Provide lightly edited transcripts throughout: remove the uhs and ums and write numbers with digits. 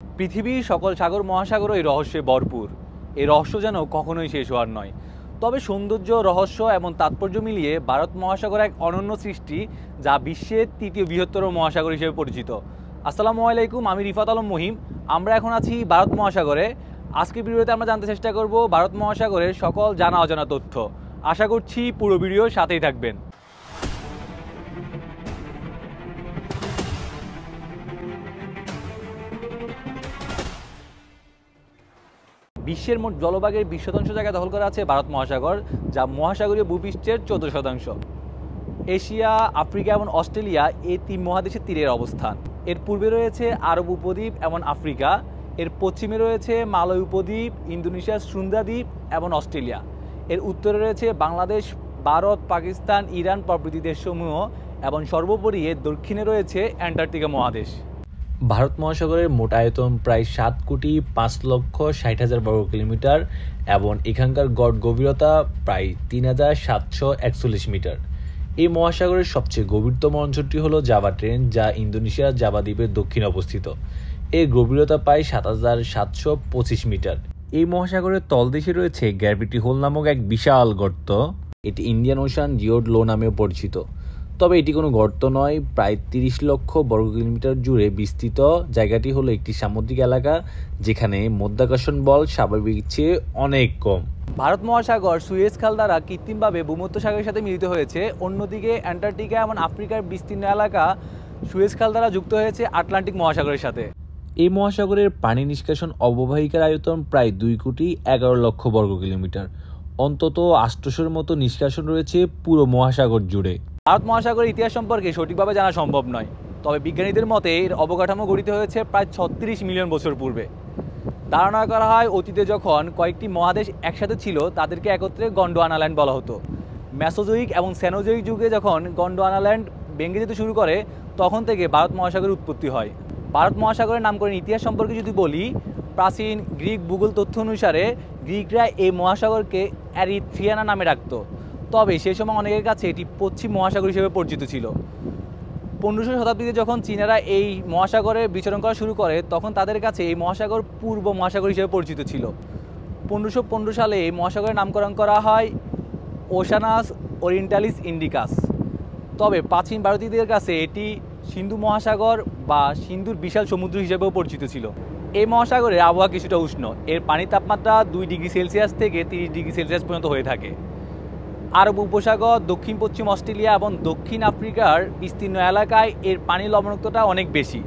পৃথিবীর সকল সাগর মহাসাগরও এই রহস্যে ভরপুর। এই রহস্য যেন কখনোই শেষ হওয়ার নয়। তবে সৌন্দর্য, রহস্য এবং তাৎপর্য মিলিয়ে ভারত মহাসাগর এক অনন্য সৃষ্টি, যা বিশ্বের তৃতীয় বৃহত্তর মহাসাগর হিসেবে পরিচিত। আসসালামু আলাইকুম, আমি রিফাত আলম মহিম। আমরা এখন আছি ভারত মহাসাগরে। আজকের ভিডিওতে আমরা জানতে চেষ্টা করব ভারত মহাসাগরের সকল জানা অজানা তথ্য। আশা করছি পুরো ভিডিওর সাথেই থাকবেন। বিশ্বের মোট জলভাগের 20% জায়গা দখল করা আছে ভারত মহাসাগর, যা মহাসাগরীয় ভূপৃষ্ঠের 14%। এশিয়া, আফ্রিকা এবং অস্ট্রেলিয়া এই তিন মহাদেশের তীরের অবস্থান। এর পূর্বে রয়েছে আরব উপদ্বীপ এবং আফ্রিকা। এর পশ্চিমে রয়েছে মালয় উপদ্বীপ, ইন্দোনেশিয়ার সুন্দা দ্বীপ এবং অস্ট্রেলিয়া। এর উত্তরে রয়েছে বাংলাদেশ, ভারত, পাকিস্তান, ইরান প্রভৃতি দেশসমূহ এবং সর্বোপরি এর দক্ষিণে রয়েছে অ্যান্টার্কটিকা মহাদেশ। ভারত মহাসাগরের মোট আয়তন প্রায় 7,05,60,000 বর্গ কিলোমিটার এবং এখানকার গড় গভীরতা প্রায় 3,741 মিটার। এই মহাসাগরের সবচেয়ে গভীরতম অঞ্চলটি হল জাভা ট্রেঞ্চ, যা ইন্দোনেশিয়ার জাভা দ্বীপের দক্ষিণে অবস্থিত। এর গভীরতা প্রায় 7,725 মিটার। এই মহাসাগরের তলদেশে রয়েছে গ্র্যাভিটি হোল নামক এক বিশাল গর্ত। এটি ইন্ডিয়ান ওশান জিওড লো নামেও পরিচিত। তবে এটি কোনো গর্ত নয়। প্রায় 30 লক্ষ বর্গ কিলোমিটার জুড়ে বিস্তৃত জায়গাটি হলো একটি সামুদ্রিক এলাকা, যেখানে মধ্যাকর্ষণ বল স্বাভাবিক চেয়ে অনেক কম। ভারত মহাসাগর সুয়েজ খাল দ্বারা কৃত্রিমভাবে ভূমধ্যসাগরের সাথে মিলিত হয়েছে। অন্যদিকে অ্যান্টার্কটিকা এবং আফ্রিকার বিস্তীর্ণ এলাকা সুয়েজ খাল দ্বারা যুক্ত হয়েছে আটলান্টিক মহাসাগরের সাথে। এই মহাসাগরের পানি নিষ্কাশন অববাহিকার আয়তন প্রায় 2,11,00,000 বর্গ কিলোমিটার। অন্তত 800-এর মতো নিষ্কাশন রয়েছে পুরো মহাসাগর জুড়ে। ভারত মহাসাগরের ইতিহাস সম্পর্কে সঠিকভাবে জানা সম্ভব নয়, তবে বিজ্ঞানীদের মতে এর অবকাঠামো গঠিত হয়েছে প্রায় 36 মিলিয়ন বছর পূর্বে। ধারণা করা হয় অতীতে যখন কয়েকটি মহাদেশ একসাথে ছিল, তাদেরকে একত্রে গন্ডোয়ানাল্যান্ড বলা হতো। মেসোজোইক এবং সেনোজোইক যুগে যখন গন্ডোয়ানাল্যান্ড ভেঙে যেতে শুরু করে, তখন থেকে ভারত মহাসাগরের উৎপত্তি হয়। ভারত মহাসাগরের নামকরণ ইতিহাস সম্পর্কে যদি বলি, প্রাচীন গ্রিক ভূগোল তথ্য অনুসারে গ্রিকরা এই মহাসাগরকে এরিথ্রিয়ানা নামে ডাকত। তবে সেই সময় অনেকের কাছে এটি পশ্চিম মহাসাগর হিসেবে পরিচিত ছিল। 1500 শতাব্দীতে যখন চীনারা এই মহাসাগরে বিচরণ করা শুরু করে, তখন তাদের কাছে এই মহাসাগর পূর্ব মহাসাগর হিসেবে পরিচিত ছিল। 1515 সালে এই মহাসাগরের নামকরণ করা হয় ওশানাস ওরিয়েন্টালিস ইন্ডিকাস। তবে প্রাচীন ভারতীয়দের কাছে এটি সিন্ধু মহাসাগর বা সিন্ধুর বিশাল সমুদ্র হিসেবেও পরিচিত ছিল। এই মহাসাগরের আবহাওয়া কিছুটা উষ্ণ। এর পানির তাপমাত্রা 2 ডিগ্রি সেলসিয়াস থেকে 30 ডিগ্রি সেলসিয়াস পর্যন্ত হয়ে থাকে। আরব উপসাগর, দক্ষিণ পশ্চিম অস্ট্রেলিয়া এবং দক্ষিণ আফ্রিকার বিস্তীর্ণ এলাকায় এর পানির লবণাক্ততা অনেক বেশি।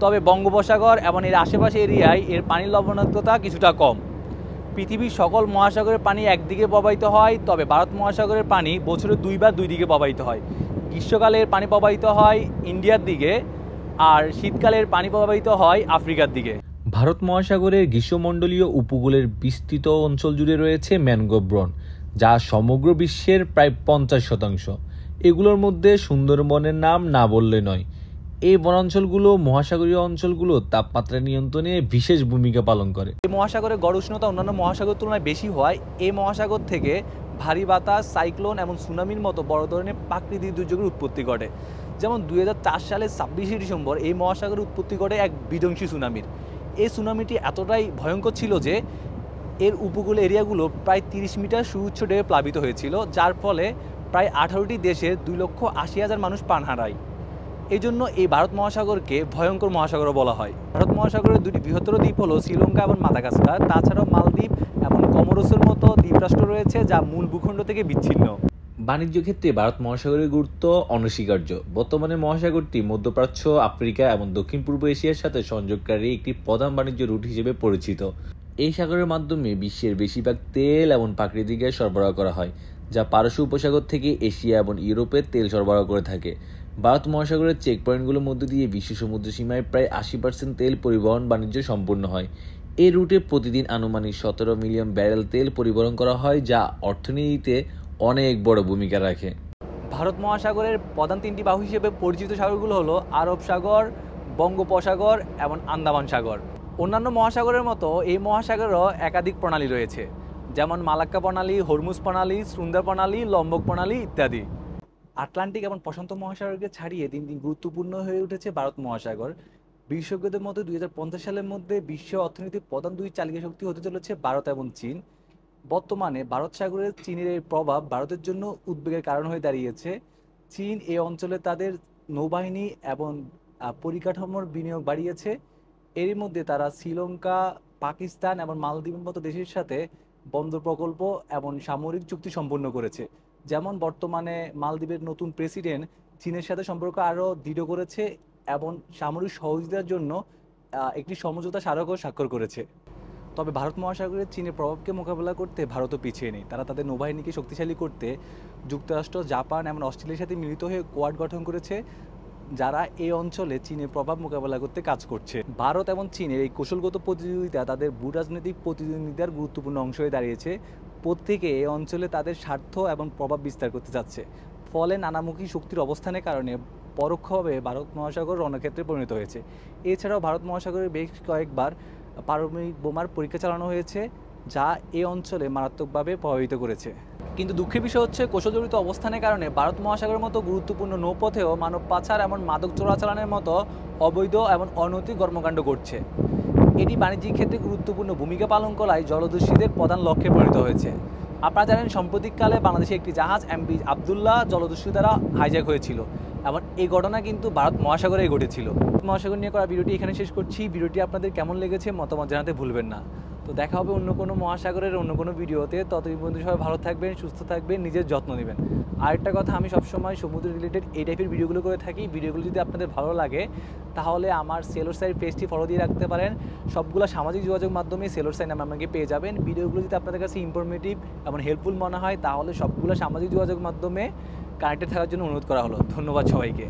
তবে বঙ্গোপসাগর এবং এর আশেপাশে এরিয়ায় এর পানির লবণাক্ততা কিছুটা কম। পৃথিবীর সকল মহাসাগরের পানি একদিকে প্রবাহিত হয়, তবে ভারত মহাসাগরের পানি বছরে 2 বার 2 দিকে প্রবাহিত হয়। গ্রীষ্মকালে এর পানি প্রবাহিত হয় ইন্ডিয়ার দিকে, আর শীতকালের পানি প্রবাহিত হয় আফ্রিকার দিকে। ভারত মহাসাগরের গ্রীষ্মমণ্ডলীয় উপকূলের বিস্তৃত অঞ্চল জুড়ে রয়েছে ম্যানগ্রোভ বন, যা সমগ্র বিশ্বের প্রায় 50%। এগুলোর মধ্যে সুন্দরবনের নাম না বললে নয়। এই বনাঞ্চলগুলো মহাসাগরীয় অঞ্চলগুলো তাপমাত্রা নিয়ন্ত্রণে বিশেষ ভূমিকা পালন করে। এই মহাসাগরের গড় উষ্ণতা অন্যান্য মহাসাগরের তুলনায় বেশি হয়। এই মহাসাগর থেকে ভারী বাতাস, সাইক্লোন এবং সুনামির মতো বড় ধরনের প্রাকৃতিক দুর্যোগের উৎপত্তি ঘটে। যেমন 2004 সালের 26শে ডিসেম্বর এই মহাসাগরের উৎপত্তি ঘটে এক বিধ্বংসী সুনামির। এই সুনামিটি এতটাই ভয়ঙ্কর ছিল যে এর উপকূল এরিয়াগুলো প্রায় 30 মিটার সুউচ্চ ঢেউয়ে প্লাবিত হয়েছিল, যার ফলে প্রায় 18টি দেশের 2,80,000 মানুষ প্রাণ হারায়। এই জন্য এই ভারত মহাসাগরকে ভয়ঙ্কর মহাসাগরও বলা হয়। ভারত মহাসাগরের দুটি বৃহত্তর দ্বীপ হলো শ্রীলঙ্কা এবং মাদাগাস্কার। তাছাড়াও মালদ্বীপ এবং কমোরোসের মতো দ্বীপরাষ্ট্র রয়েছে, যা মূল ভূখণ্ড থেকে বিচ্ছিন্ন। বাণিজ্য ক্ষেত্রে ভারত মহাসাগরের গুরুত্ব অনস্বীকার্য। বর্তমানে মহাসাগরটি মধ্যপ্রাচ্য, আফ্রিকা এবং দক্ষিণ পূর্ব এশিয়ার সাথে সংযোগকারী একটি প্রধান বাণিজ্য রুট হিসেবে পরিচিত। এই সাগরের মাধ্যমে বিশ্বের বেশিরভাগ তেল এবং প্রাকৃতিক গ্যাস সরবরাহ করা হয়, যা পারস্য উপসাগর থেকে এশিয়া এবং ইউরোপের তেল সরবরাহ করে থাকে। ভারত মহাসাগরের চেক পয়েন্টগুলোর মধ্য দিয়ে বিশ্ব সমুদ্র সীমায় প্রায় 80% তেল পরিবহন বাণিজ্য সম্পূর্ণ হয়। এই রুটে প্রতিদিন আনুমানিক 17 মিলিয়ন ব্যারেল তেল পরিবহন করা হয়, যা অর্থনীতিতে অনেক বড় ভূমিকা রাখে। ভারত মহাসাগরের প্রধান 3টি বাহু হিসেবে পরিচিত সাগরগুলো হলো আরব সাগর, বঙ্গোপসাগর এবং আন্দামান সাগর। অন্যান্য মহাসাগরের মতো এই মহাসাগরেরও একাধিক প্রণালী রয়েছে, যেমন মালাক্কা প্রণালী, হরমুজ প্রণালী, সুন্দর প্রণালী, লম্বক প্রণালী ইত্যাদি। আটলান্টিক এবং প্রশান্ত মহাসাগরকে ছাড়িয়ে দিন দিন গুরুত্বপূর্ণ হয়ে উঠেছে ভারত মহাসাগর। বিশেষজ্ঞদের মতে 2050 সালের মধ্যে বিশ্ব অর্থনীতির প্রধান দুই চালিকা শক্তি হতে চলেছে ভারত এবং চীন। বর্তমানে ভারত সাগরে চীনের এই প্রভাব ভারতের জন্য উদ্বেগের কারণ হয়ে দাঁড়িয়েছে। চীন এই অঞ্চলে তাদের নৌবাহিনী এবং পরিকাঠামোর বিনিয়োগ বাড়িয়েছে। এরই মধ্যে তারা শ্রীলঙ্কা, পাকিস্তান এবং মালদ্বীপের মতো দেশের সাথে বন্দর প্রকল্প এবং সামরিক চুক্তি সম্পন্ন করেছে। যেমন বর্তমানে মালদ্বীপের নতুন প্রেসিডেন্ট চীনের সাথে সম্পর্ক আরও দৃঢ় করেছে এবং সামরিক সহযোগিতার জন্য একটি সমঝোতা স্মারকও স্বাক্ষর করেছে। তবে ভারত মহাসাগরে চীনের প্রভাবকে মোকাবেলা করতে ভারতও পিছিয়ে নেই। তারা তাদের নৌবাহিনীকে শক্তিশালী করতে যুক্তরাষ্ট্র, জাপান এবং অস্ট্রেলিয়ার সাথে মিলিত হয়ে কোয়াড গঠন করেছে, যারা এই অঞ্চলে চীনের প্রভাব মোকাবেলা করতে কাজ করছে। ভারত এবং চীনের এই কৌশলগত প্রতিযোগিতা তাদের ভূরাজনৈতিক প্রতিদ্বন্দ্বিতার গুরুত্বপূর্ণ অংশ হয়ে দাঁড়িয়েছে। প্রত্যেকে এই অঞ্চলে তাদের স্বার্থ এবং প্রভাব বিস্তার করতে যাচ্ছে। ফলে নানামুখী শক্তির অবস্থানের কারণে পরোক্ষভাবে ভারত মহাসাগর রণক্ষেত্রে পরিণত হয়েছে। এছাড়াও ভারত মহাসাগরে বেশ কয়েকবার পারমাণবিক বোমার পরীক্ষা চালানো হয়েছে, যা এই অঞ্চলে মারাত্মকভাবে প্রভাবিত করেছে। কিন্তু দুঃখের বিষয় হচ্ছে, কৌশলজড়িত অবস্থানের কারণে ভারত মহাসাগরের মতো গুরুত্বপূর্ণ নৌপথেও মানব পাচার এবং মাদক চোরাচালানের মতো অবৈধ এবং অনৈতিক কর্মকাণ্ড ঘটছে। এটি বাণিজ্যিক ক্ষেত্রে গুরুত্বপূর্ণ ভূমিকা পালন করায় জলদস্যুদের প্রধান লক্ষ্যে পরিণত হয়েছে। আপনারা জানেন, সাম্প্রতিককালে বাংলাদেশে একটি জাহাজ এমভি আবদুল্লাহ জলদস্যু দ্বারা হাইজ্যাক হয়েছিল এবং এই ঘটনা কিন্তু ভারত মহাসাগরেই ঘটেছিল। মহাসাগর নিয়ে করা ভিডিওটি এখানে শেষ করছি। ভিডিওটি আপনাদের কেমন লেগেছে মতামত জানাতে ভুলবেন না। তো দেখা হবে অন্য কোনো মহাসাগরের অন্য কোনো ভিডিওতে। ততদিন পর্যন্ত সবাই ভালো থাকবেন, সুস্থ থাকবেন, নিজের যত্ন নেবেন। আরেকটা কথা, আমি সবসময় সমুদ্র রিলেটেড এই টাইপের ভিডিওগুলো করে থাকি। ভিডিওগুলো যদি আপনাদের ভালো লাগে তাহলে আমার সেলর সাইন পেজটি ফলো দিয়ে রাখতে পারেন। সবগুলো সামাজিক যোগাযোগ মাধ্যমে সেলর সাইন নামে আমাকে পেয়ে যাবেন। ভিডিওগুলো যদি আপনাদের কাছে ইনফরমেটিভ এবং হেল্পফুল মনে হয় তাহলে সবগুলো সামাজিক যোগাযোগ মাধ্যমে কানেক্টেড থাকার জন্য অনুরোধ করা হলো। ধন্যবাদ সবাইকে।